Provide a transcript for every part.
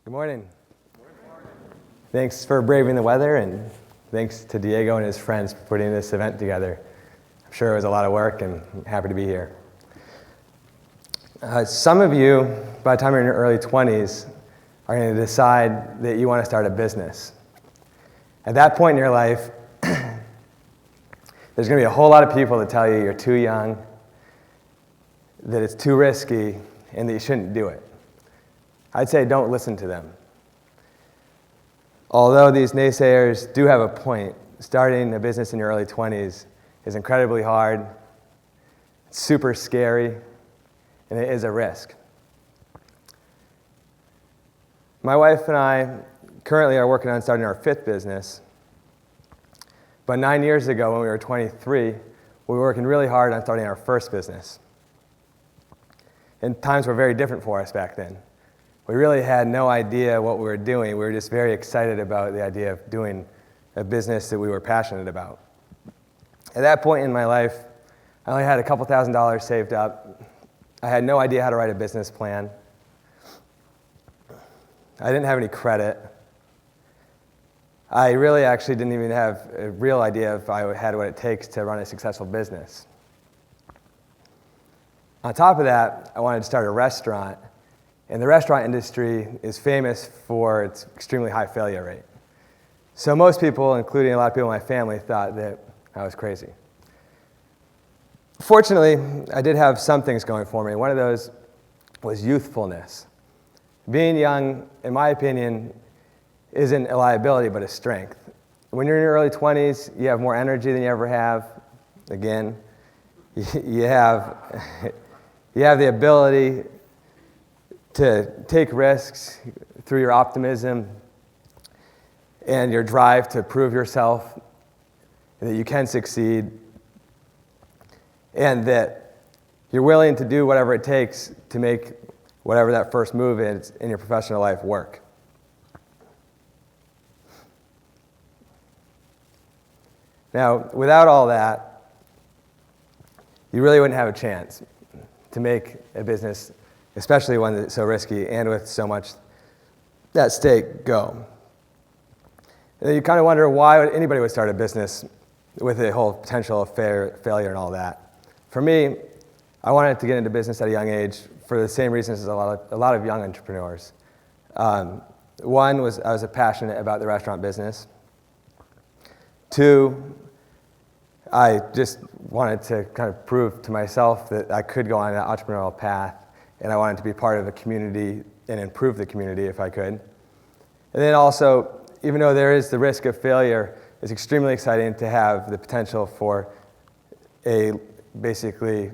Good morning. Thanks for braving the weather, and thanks to Diego and his friends for putting this event together. I'm sure it was a lot of work, and I'm happy to be here. Some of you, by the time you're in your early 20s, are going to decide that you want to start a business. At that point in your life, there's going to be a whole lot of people that tell you you're too young, that it's too risky, and that you shouldn't do it. I'd say don't listen to them. Although these naysayers do have a point, starting a business in your early 20s is incredibly hard, it's super scary, and it is a risk. My wife and I currently are working on starting our 5th business, but 9 years ago when we were 23, we were working really hard on starting our 1st business. And times were very different for us back then. We really had no idea what we were doing. We were just very excited about the idea of doing a business that we were passionate about. At that point in my life, I only had a couple $1,000s saved up. I had no idea how to write a business plan. I didn't have any credit. I really actually didn't even have a real idea if I had what it takes to run a successful business. On top of that, I wanted to start a restaurant. And the restaurant industry is famous for its extremely high failure rate. So most people, including a lot of people in my family, thought that I was crazy. Fortunately, I did have some things going for me. One of those was youthfulness. Being young, in my opinion, isn't a liability but a strength. When you're in your early 20s, you have more energy than you ever have. Again, you have the ability to take risks through your optimism and your drive to prove yourself that you can succeed, and that you're willing to do whatever it takes to make whatever that first move is in your professional life work. Now, without all that, you really wouldn't have a chance to make a business, especially one that's so risky and with so much at stake, go. And you kind of wonder why anybody would start a business with the whole potential of failure and all that. For me, I wanted to get into business at a young age for the same reasons as a lot of young entrepreneurs. One was I was passionate about the restaurant business. 2, I just wanted to kind of prove to myself that I could go on that entrepreneurial path, and I wanted to be part of a community and improve the community if I could. And then also, even though there is the risk of failure, it's extremely exciting to have the potential for a basically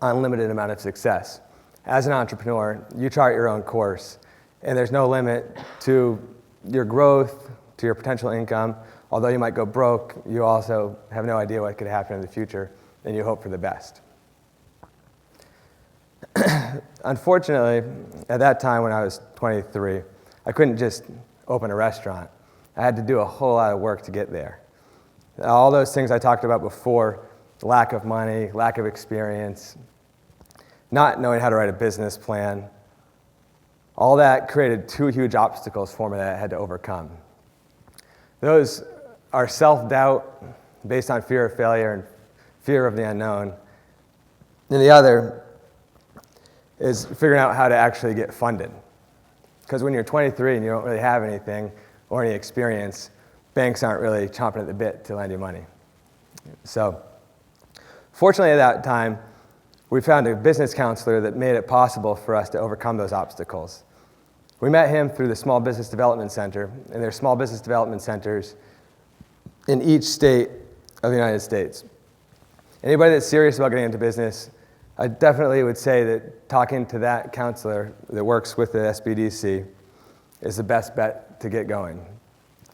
unlimited amount of success. As an entrepreneur, you chart your own course, and there's no limit to your growth, to your potential income. Although you might go broke, you also have no idea what could happen in the future, and you hope for the best. Unfortunately, at that time when I was 23, I couldn't just open a restaurant. I had to do a whole lot of work to get there. All those things I talked about before, lack of money, lack of experience, not knowing how to write a business plan, all that created 2 huge obstacles for me that I had to overcome. Those are self-doubt based on fear of failure and fear of the unknown. And the other is figuring out how to actually get funded. Because when you're 23 and you don't really have anything or any experience, banks aren't really chomping at the bit to lend you money. So, fortunately at that time, we found a business counselor that made it possible for us to overcome those obstacles. We met him through the Small Business Development Center, and there are small business development centers in each state of the United States. Anybody that's serious about getting into business, I definitely would say that talking to that counselor that works with the SBDC is the best bet to get going.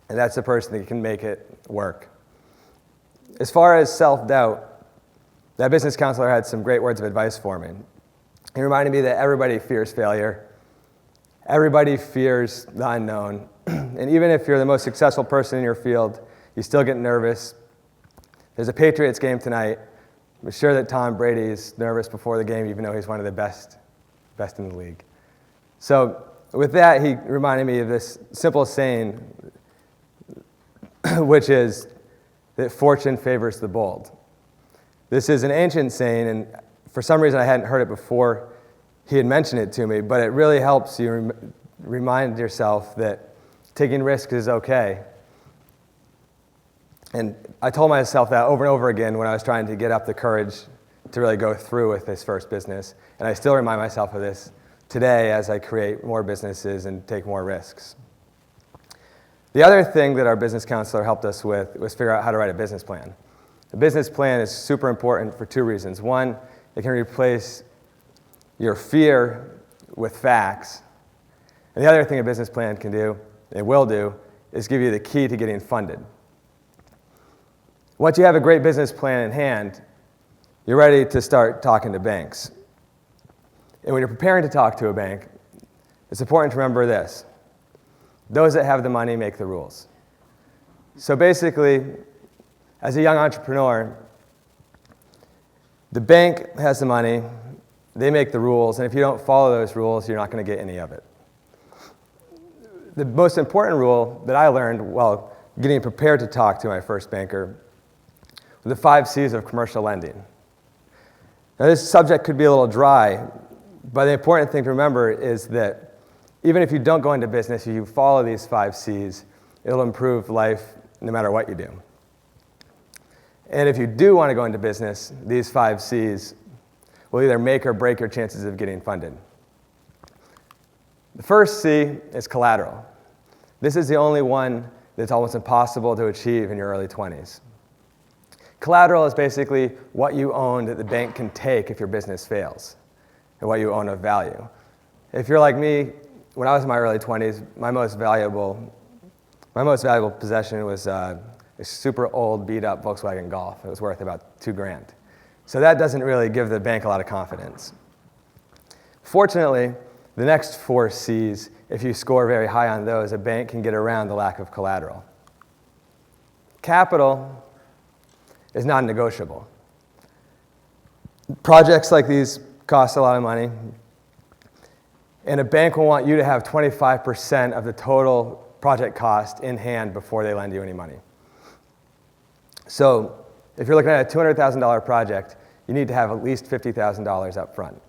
And that's the person that can make it work. As far as self-doubt, that business counselor had some great words of advice for me. He reminded me that everybody fears failure. Everybody fears the unknown. And even if you're the most successful person in your field, you still get nervous. There's a Patriots game tonight. I'm sure that Tom Brady is nervous before the game, even though he's one of the best in the league. So with that, he reminded me of this simple saying, which is that fortune favors the bold. This is an ancient saying, and for some reason I hadn't heard it before he had mentioned it to me, but it really helps you remind yourself that taking risks is okay. And I told myself that over and over again when I was trying to get up the courage to really go through with this first business. And I still remind myself of this today as I create more businesses and take more risks. The other thing that our business counselor helped us with was figure out how to write a business plan. A business plan is super important for two reasons. One, it can replace your fear with facts. And the other thing a business plan can do, and will do, is give you the key to getting funded. Once you have a great business plan in hand, you're ready to start talking to banks. And when you're preparing to talk to a bank, it's important to remember this. Those that have the money make the rules. So basically, as a young entrepreneur, the bank has the money, they make the rules, and if you don't follow those rules, you're not going to get any of it. The most important rule that I learned while getting prepared to talk to my first banker were the 5 C's of commercial lending. Now, this subject could be a little dry, but the important thing to remember is that even if you don't go into business, if you follow these 5 C's, it'll improve life no matter what you do. And if you do want to go into business, these 5 C's will either make or break your chances of getting funded. The first C is collateral. This is the only one that's almost impossible to achieve in your early 20s. Collateral is basically what you own that the bank can take if your business fails, and what you own of value. If you're like me, when I was in my early 20s, my most valuable possession was a super old, beat-up Volkswagen Golf. It was worth about $2,000. So that doesn't really give the bank a lot of confidence. Fortunately, the next 4 C's, if you score very high on those, a bank can get around the lack of collateral. Capital is non-negotiable. Projects like these cost a lot of money, and a bank will want you to have 25% of the total project cost in hand before they lend you any money. So if you're looking at a $200,000 project, you need to have at least $50,000 up front.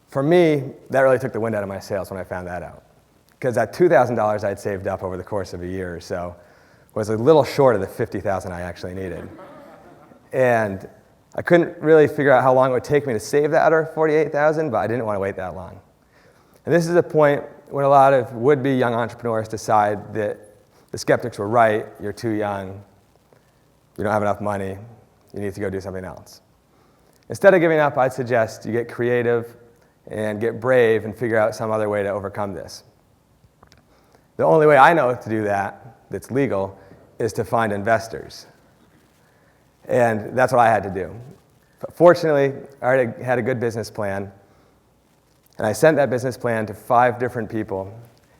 For me, that really took the wind out of my sails when I found that out, because that $2,000 I'd saved up over the course of a year or so was a little short of the $50,000 I actually needed. And I couldn't really figure out how long it would take me to save that other $48,000, but I didn't want to wait that long. And this is a point when a lot of would-be young entrepreneurs decide that the skeptics were right, you're too young, you don't have enough money, you need to go do something else. Instead of giving up, I'd suggest you get creative and get brave and figure out some other way to overcome this. The only way I know to do that, that's legal, is to find investors. And that's what I had to do. Fortunately, I already had a good business plan, and I sent that business plan to 5 different people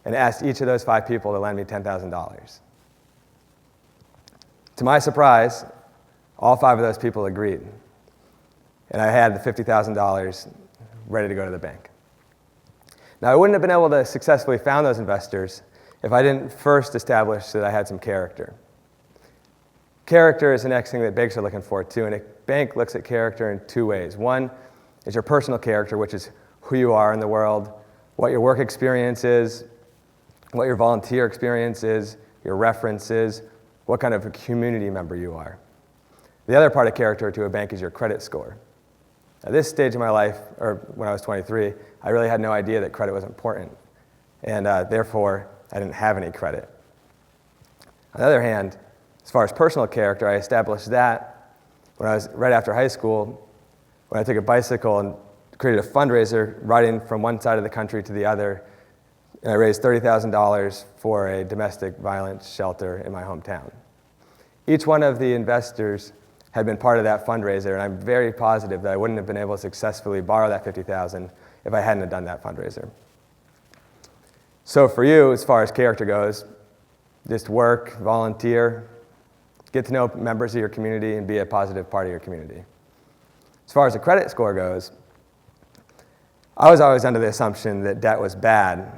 and asked each of those 5 people to lend me $10,000. To my surprise, all 5 of those people agreed, and I had the $50,000 ready to go to the bank. Now, I wouldn't have been able to successfully found those investors if I didn't first establish that I had some character. Character is the next thing that banks are looking for, too, and a bank looks at character in 2 ways. One is your personal character, which is who you are in the world, what your work experience is, what your volunteer experience is, your references, what kind of a community member you are. The other part of character to a bank is your credit score. At this stage of my life, or when I was 23, I really had no idea that credit was important, and therefore, I didn't have any credit. On the other hand, as far as personal character, I established that when I was right after high school, when I took a bicycle and created a fundraiser riding from one side of the country to the other, and I raised $30,000 for a domestic violence shelter in my hometown. Each one of the investors had been part of that fundraiser, and I'm very positive that I wouldn't have been able to successfully borrow that $50,000 if I hadn't have done that fundraiser. So for you, as far as character goes, just work, volunteer, get to know members of your community, and be a positive part of your community. As far as the credit score goes, I was always under the assumption that debt was bad.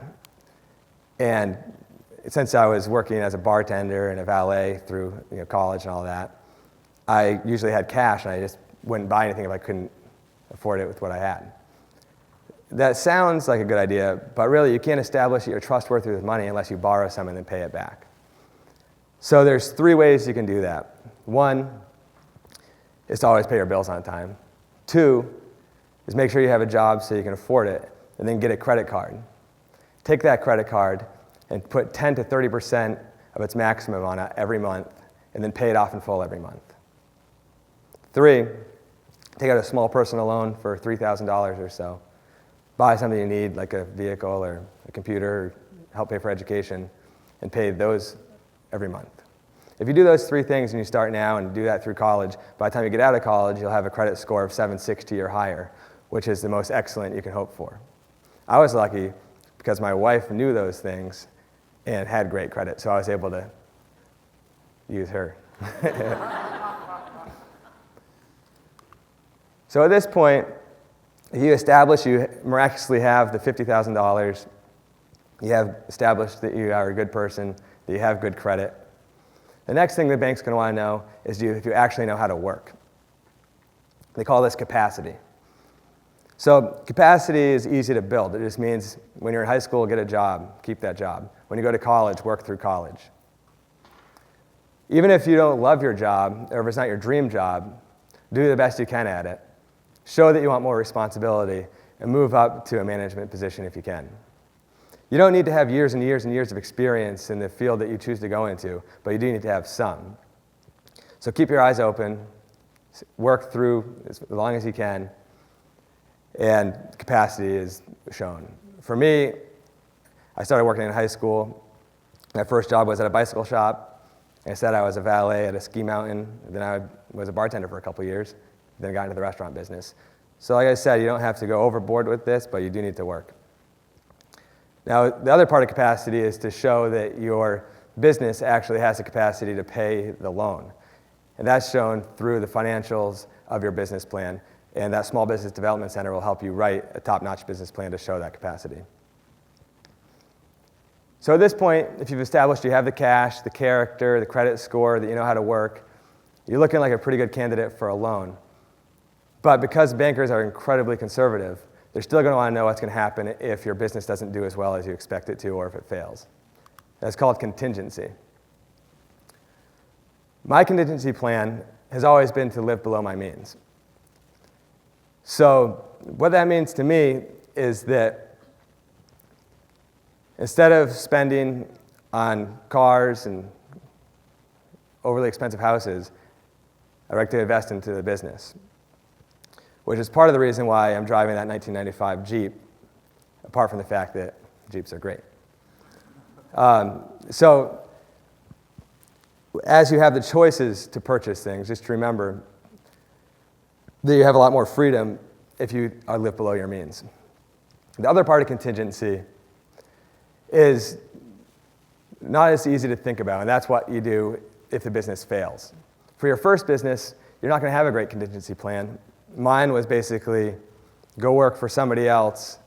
And since I was working as a bartender and a valet through college and all that, I usually had cash, and I just wouldn't buy anything if I couldn't afford it with what I had. That sounds like a good idea, but really you can't establish that you're trustworthy with money unless you borrow some and then pay it back. So there's 3 ways you can do that. 1 is to always pay your bills on time. 2 is make sure you have a job so you can afford it, and then get a credit card. Take that credit card and put 10 to 30% of its maximum on it every month, and then pay it off in full every month. 3, take out a small personal loan for $3,000 or so. Buy something you need, like a vehicle or a computer, or help pay for education, and pay those every month. If you do those 3 things and you start now and do that through college, by the time you get out of college, you'll have a credit score of 760 or higher, which is the most excellent you can hope for. I was lucky because my wife knew those things and had great credit, so I was able to use her. So at this point, you miraculously have the $50,000, you have established that you are a good person, that you have good credit. The next thing the bank's going to want to know is if you actually know how to work. They call this capacity. So capacity is easy to build. It just means when you're in high school, get a job, keep that job. When you go to college, work through college. Even if you don't love your job, or if it's not your dream job, do the best you can at it. Show that you want more responsibility, and move up to a management position if you can. You don't need to have years and years and years of experience in the field that you choose to go into, but you do need to have some. So keep your eyes open, work through as long as you can, and capacity is shown. For me, I started working in high school. My first job was at a bicycle shop. I said I was a valet at a ski mountain. Then I was a bartender for a couple years. Then got into the restaurant business. So like I said, you don't have to go overboard with this, but you do need to work. Now, the other part of capacity is to show that your business actually has the capacity to pay the loan. And that's shown through the financials of your business plan. And that Small Business Development Center will help you write a top-notch business plan to show that capacity. So at this point, if you've established you have the cash, the character, the credit score, that you know how to work, you're looking like a pretty good candidate for a loan. But because bankers are incredibly conservative, they're still going to want to know what's going to happen if your business doesn't do as well as you expect it to, or if it fails. That's called contingency. My contingency plan has always been to live below my means. So what that means to me is that instead of spending on cars and overly expensive houses, I like to invest into the business, which is part of the reason why I'm driving that 1995 Jeep, apart from the fact that Jeeps are great. So as you have the choices to purchase things, just remember that you have a lot more freedom if you live below your means. The other part of contingency is not as easy to think about, and that's what you do if the business fails. For your first business, you're not going to have a great contingency plan. Mine was basically go work for somebody else,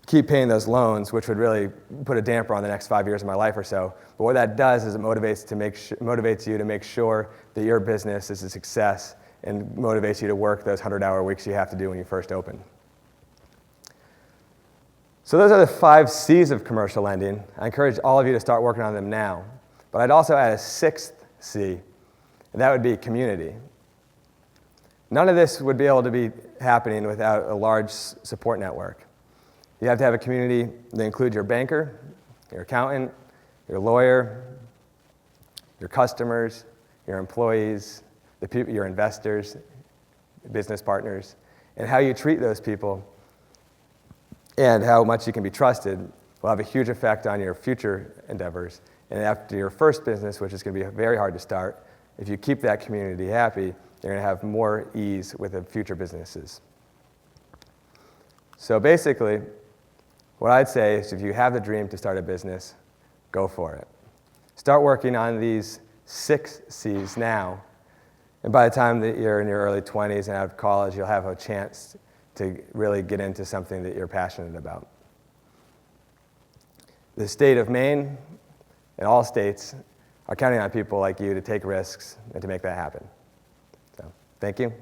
keep paying those loans, which would really put a damper on the next 5 years of my life or so. But what that does is it motivates you to make sure that your business is a success and motivates you to work those 100-hour weeks you have to do when you first open. So those are the 5 C's of commercial lending. I encourage all of you to start working on them now. But I'd also add a 6th C, and that would be community. None of this would be able to be happening without a large support network. You have to have a community that includes your banker, your accountant, your lawyer, your customers, your employees, your investors, business partners, and how you treat those people and how much you can be trusted will have a huge effect on your future endeavors. And after your first business, which is going to be very hard to start, if you keep that community happy, you're going to have more ease with the future businesses. So basically, what I'd say is if you have the dream to start a business, go for it. Start working on these 6 C's now, and by the time that you're in your early 20s and out of college, you'll have a chance to really get into something that you're passionate about. The state of Maine and all states are counting on people like you to take risks and to make that happen. So, thank you.